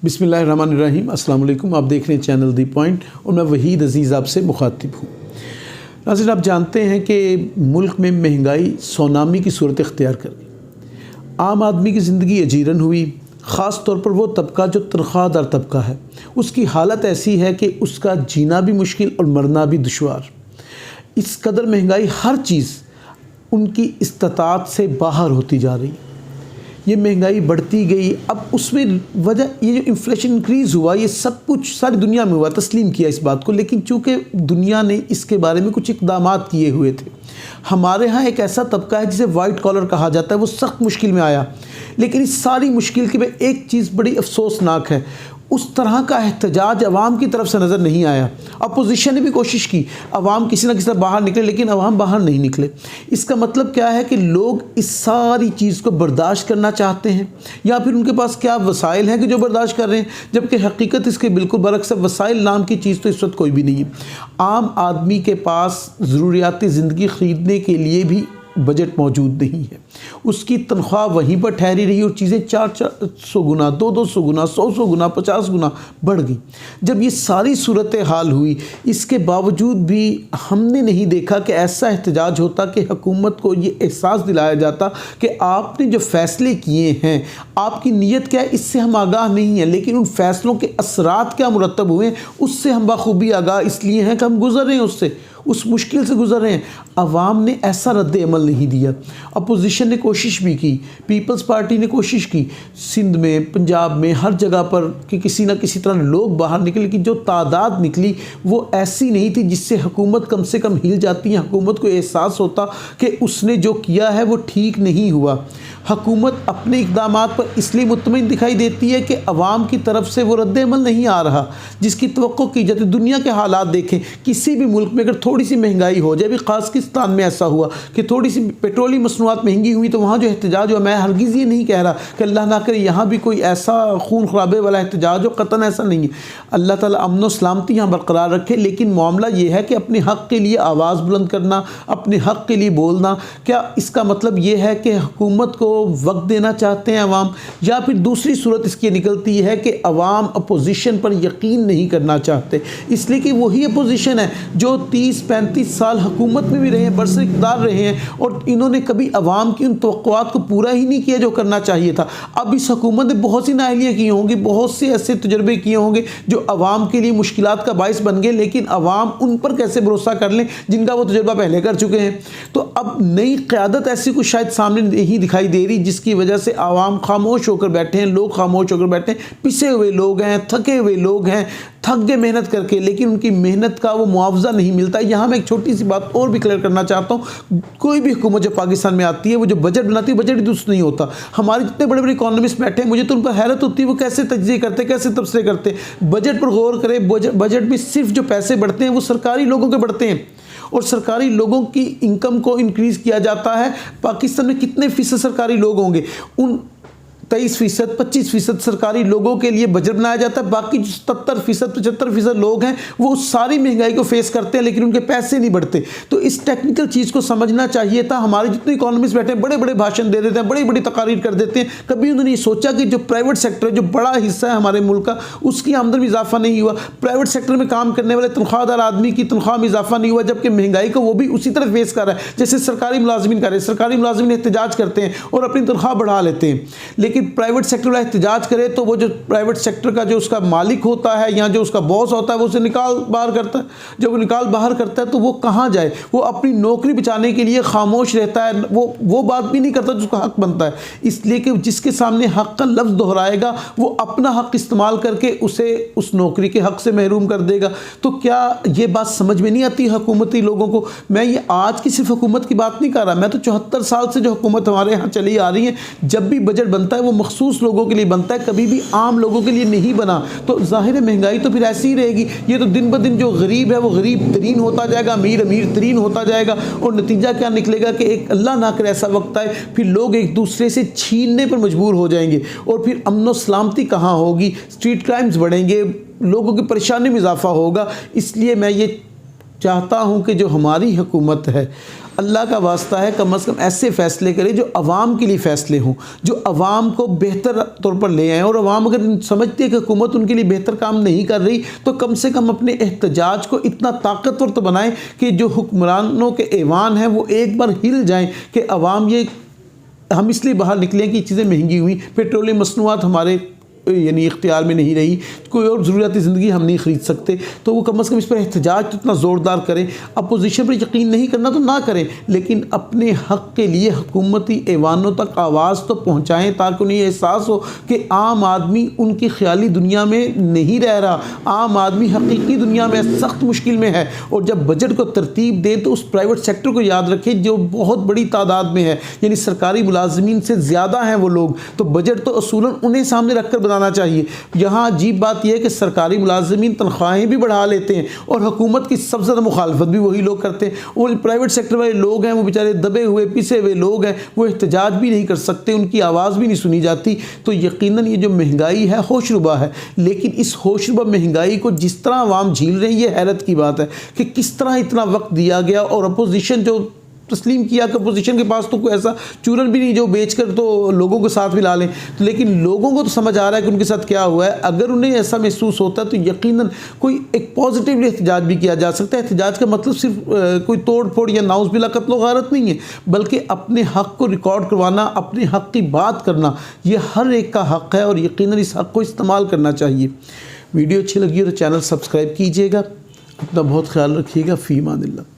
بسم اللہ الرحمن الرحیم۔ السلام علیکم، آپ دیکھ رہے ہیں چینل دی پوائنٹ اور میں وحید عزیز آپ سے مخاطب ہوں۔ ناظرین، آپ جانتے ہیں کہ ملک میں مہنگائی سونامی کی صورت اختیار کر گئی۔ عام آدمی کی زندگی اجیرن ہوئی، خاص طور پر وہ طبقہ جو تنخواہ دار طبقہ ہے، اس کی حالت ایسی ہے کہ اس کا جینا بھی مشکل اور مرنا بھی دشوار۔ اس قدر مہنگائی ہر چیز ان کی استطاعت سے باہر ہوتی جا رہی ہے۔ یہ مہنگائی بڑھتی گئی، اب اس میں وجہ یہ جو انفلیشن انکریز ہوا، یہ سب کچھ ساری دنیا میں ہوا، تسلیم کیا اس بات کو، لیکن چونکہ دنیا نے اس کے بارے میں کچھ اقدامات کیے ہوئے تھے۔ ہمارے ہاں ایک ایسا طبقہ ہے جسے وائٹ کالر کہا جاتا ہے، وہ سخت مشکل میں آیا، لیکن اس ساری مشکل کے میں ایک چیز بڑی افسوسناک ہے، اس طرح کا احتجاج عوام کی طرف سے نظر نہیں آیا۔ اپوزیشن نے بھی کوشش کی، عوام کسی نہ کسی طرح باہر نکلے، لیکن عوام باہر نہیں نکلے۔ اس کا مطلب کیا ہے کہ لوگ اس ساری چیز کو برداشت کرنا چاہتے ہیں، یا پھر ان کے پاس کیا وسائل ہیں کہ جو برداشت کر رہے ہیں، جبکہ حقیقت اس کے بالکل برعکس ہے۔ وسائل نام کی چیز تو اس وقت کوئی بھی نہیں ہے۔ عام آدمی کے پاس ضروریات زندگی خریدنے کے لیے بھی بجٹ موجود نہیں ہے، اس کی تنخواہ وہیں پر ٹھہری رہی اور چیزیں 400 گنا، 200 گنا، 100 گنا، 50 گنا بڑھ گئی۔ جب یہ ساری صورتحال ہوئی، اس کے باوجود بھی ہم نے نہیں دیکھا کہ ایسا احتجاج ہوتا کہ حکومت کو یہ احساس دلایا جاتا کہ آپ نے جو فیصلے کیے ہیں، آپ کی نیت کیا ہے اس سے ہم آگاہ نہیں ہیں، لیکن ان فیصلوں کے اثرات کیا مرتب ہوئے ہیں اس سے ہم بخوبی آگاہ اس لیے ہیں کہ ہم گزر رہے ہیں، اس مشکل سے گزر رہے ہیں۔ عوام نے ایسا رد عمل نہیں دیا۔ اپوزیشن نے کوشش بھی کی، پیپلز پارٹی نے کوشش کی، سندھ میں، پنجاب میں، ہر جگہ پر کہ کسی نہ کسی طرح لوگ باہر نکلے، لیکن جو تعداد نکلی وہ ایسی نہیں تھی جس سے حکومت کم سے کم ہل جاتی ہے، حکومت کو احساس ہوتا کہ اس نے جو کیا ہے وہ ٹھیک نہیں ہوا۔ حکومت اپنے اقدامات پر اس لیے مطمئن دکھائی دیتی ہے کہ عوام کی طرف سے وہ رد عمل نہیں آ رہا جس کی توقع کی جاتی۔ دنیا کے حالات دیکھیں، کسی بھی ملک میں اگر تھوڑی سی مہنگائی ہو جائے، ابھی قازقستان میں ایسا ہوا کہ تھوڑی سی پیٹرولی مصنوعات مہنگی ہوئی تو وہاں جو احتجاج ہوا، میں ہرگز یہ نہیں کہہ رہا کہ اللہ نہ کرے یہاں بھی کوئی ایسا خون خرابے والا احتجاج ہو، قطعاً ایسا نہیں ہے، اللہ تعالیٰ امن و سلامتی یہاں برقرار رکھے، لیکن معاملہ یہ ہے کہ اپنے حق کے لیے آواز بلند کرنا، اپنے حق کے لیے بولنا، کیا اس کا مطلب یہ ہے کہ حکومت کو وقت دینا چاہتے ہیں عوام، یا پھر دوسری صورت اس کی نکلتی ہے کہ عوام اپوزیشن پر یقین نہیں کرنا چاہتے، اس لیے کہ وہی اپوزیشن ہے جو 30-35 سال حکومت میں بھی رہے ہیں، برسر اقتدار رہے ہیں، اور انہوں نے کبھی عوام کی ان توقعات کو پورا ہی نہیں کیا جو کرنا چاہیے تھا۔ اب اس حکومت نے بہت سی نااہلیاں کی ہوں گی، بہت سے ایسے تجربے کیے ہوں گے جو عوام کے لیے مشکلات کا باعث بن گئے، لیکن عوام ان پر کیسے بھروسہ کر لیں جن کا وہ تجربہ پہلے کر چکے ہیں۔ تو اب نئی قیادت ایسی کچھ شاید سامنے نہیں دکھائی دے رہی جس کی وجہ سے عوام خاموش ہو کر بیٹھے ہیں، لوگ خاموش ہو کر بیٹھے ہیں، پسے ہوئے لوگ ہیں، تھکے ہوئے لوگ ہیں، تھک گئے محنت کر کے، لیکن ان کی محنت کا وہ معاوضہ نہیں ملتا۔ یہاں میں ایک چھوٹی سی بات اور بھی کلیئر کرنا چاہتا ہوں، کوئی بھی حکومت جو پاکستان میں آتی ہے وہ جو بجٹ بناتی ہے، بجٹ درست نہیں ہوتا۔ ہمارے جتنے بڑے بڑے اکانومسٹ بیٹھے ہیں، مجھے تو ان پر حیرت ہوتی ہے وہ کیسے تجزیے کرتے، کیسے تبصرے کرتے۔ بجٹ پر غور کریں، بجٹ میں صرف جو پیسے بڑھتے ہیں وہ سرکاری لوگوں کے بڑھتے ہیں، اور سرکاری لوگوں کی انکم کو انکریز کیا جاتا ہے۔ پاکستان میں کتنے فیصد سرکاری لوگ ہوں گے؟ ان 23%، 25% سرکاری لوگوں کے لیے بجٹ بنایا جاتا ہے، باقی جو 77%، 75% لوگ ہیں وہ اس ساری مہنگائی کو فیس کرتے ہیں، لیکن ان کے پیسے نہیں بڑھتے۔ تو اس ٹیکنیکل چیز کو سمجھنا چاہیے تھا۔ ہمارے جتنے اکانومسٹ بیٹھے ہیں بڑے بڑے بھاشن دے دیتے ہیں، بڑی بڑی تقاریر کر دیتے ہیں، کبھی انہوں نے یہ سوچا کہ جو پرائیویٹ سیکٹر ہے، جو بڑا حصہ ہے ہمارے ملک کا، اس کی آمدن میں اضافہ نہیں ہوا، پرائیویٹ سیکٹر میں کام کرنے والے تنخواہ دار آدمی کی تنخواہ میں اضافہ نہیں ہوا، جبکہ مہنگائی کو وہ بھی اسی طرح فیس کر رہا ہے جیسے سرکاری ملازمین کر رہے ہیں۔ سرکاری ملازمین احتجاج کرتے ہیں اور اپنی تنخواہ بڑھا لیتے ہیں، لیکن پرائیویٹ سیکٹر احتجاج کرے تو وہ جو پرائیویٹ سیکٹر کا جو اس کا مالک ہوتا ہے یا جو اس کا باس ہوتا ہے وہ اسے نکال باہر کرتا ہے۔ جب وہ نکال باہر کرتا ہے تو وہ کہاں جائے؟ وہ اپنی نوکری بچانے کے لیے خاموش رہتا ہے، وہ بات بھی نہیں کرتا جس کو حق بنتا ہے، اس لیے کہ جس کے سامنے حق کا لفظ دہرائے گا وہ اپنا حق استعمال کر کے اسے اس نوکری کے حق سے محروم کر دے گا۔ تو کیا یہ بات سمجھ میں نہیں آتی حکومتی لوگوں کو؟ میں یہ آج کی صرف حکومت کی بات نہیں کر رہا، میں تو 74 سال سے جو حکومت ہمارے یہاں چلی آ رہی ہے، جب بھی بجٹ بنتا ہے وہ مخصوص لوگوں کے لیے بنتا ہے، کبھی بھی عام لوگوں کے لیے نہیں بنا۔ تو ظاہر ہے مہنگائی تو پھر ایسی ہی رہے گی، یہ تو دن بدن جو غریب ہے وہ غریب ترین ہوتا جائے گا، امیر امیر ترین ہوتا جائے گا، اور نتیجہ کیا نکلے گا کہ ایک اللہ نہ کرے ایسا وقت آئے پھر لوگ ایک دوسرے سے چھیننے پر مجبور ہو جائیں گے، اور پھر امن و سلامتی کہاں ہوگی؟ اسٹریٹ کرائمز بڑھیں گے، لوگوں کی پریشانی میں اضافہ ہوگا۔ اس لیے میں یہ چاہتا ہوں کہ جو ہماری حکومت ہے اللہ کا واسطہ ہے کم از کم ایسے فیصلے کریں جو عوام کے لیے فیصلے ہوں، جو عوام کو بہتر طور پر لے آئیں، اور عوام اگر سمجھتی ہے کہ حکومت ان کے لیے بہتر کام نہیں کر رہی تو کم سے کم اپنے احتجاج کو اتنا طاقتور تو بنائیں کہ جو حکمرانوں کے ایوان ہیں وہ ایک بار ہل جائیں کہ عوام ہم اس لیے باہر نکلیں کہ یہ چیزیں مہنگی ہوئی، پیٹرولیم مصنوعات ہمارے یعنی اختیار میں نہیں رہی، کوئی اور ضروریاتی زندگی ہم نہیں خرید سکتے، تو وہ کم از کم اس پر احتجاج تو اتنا زوردار کریں۔ اپوزیشن پر یقین نہیں کرنا تو نہ کریں، لیکن اپنے حق کے لیے حکومتی ایوانوں تک آواز تو پہنچائیں تاکہ انہیں یہ احساس ہو کہ عام آدمی ان کی خیالی دنیا میں نہیں رہ رہا، عام آدمی حقیقی دنیا میں سخت مشکل میں ہے۔ اور جب بجٹ کو ترتیب دیں تو اس پرائیویٹ سیکٹر کو یاد رکھیں جو بہت بڑی تعداد میں ہے، یعنی سرکاری ملازمین سے زیادہ ہیں وہ لوگ، تو بجٹ تو اصولاً انہیں سامنے رکھ کر بنانا چاہیے۔ یہاں عجیب بات یہ ہے کہ سرکاری ملازمین تنخواہیں بھی بڑھا لیتے ہیں اور حکومت کی سب سے زیادہ مخالفت بھی وہی لوگ کرتے ہیں۔ وہ پرائیویٹ سیکٹر والے لوگ ہیں وہ بیچارے دبے ہوئے پسے ہوئے لوگ ہیں، وہ احتجاج بھی نہیں کر سکتے، ان کی آواز بھی نہیں سنی جاتی۔ تو یقیناً یہ جو مہنگائی ہے ہوش ربا ہے، لیکن اس ہوش ربا مہنگائی کو جس طرح عوام جھیل رہے ہیں یہ حیرت کی بات ہے کہ کس طرح اتنا وقت دیا گیا، اور اپوزیشن جو تسلیم کیا کہ اپوزیشن کے پاس تو کوئی ایسا چورن بھی نہیں جو بیچ کر تو لوگوں کے ساتھ ملا لیں، لیکن لوگوں کو تو سمجھ آ رہا ہے کہ ان کے ساتھ کیا ہوا ہے۔ اگر انہیں ایسا محسوس ہوتا ہے تو یقیناً کوئی ایک پازیٹیولی احتجاج بھی کیا جا سکتا ہے۔ احتجاج کا مطلب صرف کوئی توڑ پھوڑ یا نعوذ باللہ قتل و غارت نہیں ہے، بلکہ اپنے حق کو ریکارڈ کروانا، اپنے حق کی بات کرنا، یہ ہر ایک کا حق ہے اور یقیناً اس حق کو استعمال کرنا چاہیے۔ ویڈیو اچھی لگی ہو تو چینل سبسکرائب کیجیے گا، اپنا بہت خیال رکھیے گا، فی امان اللہ۔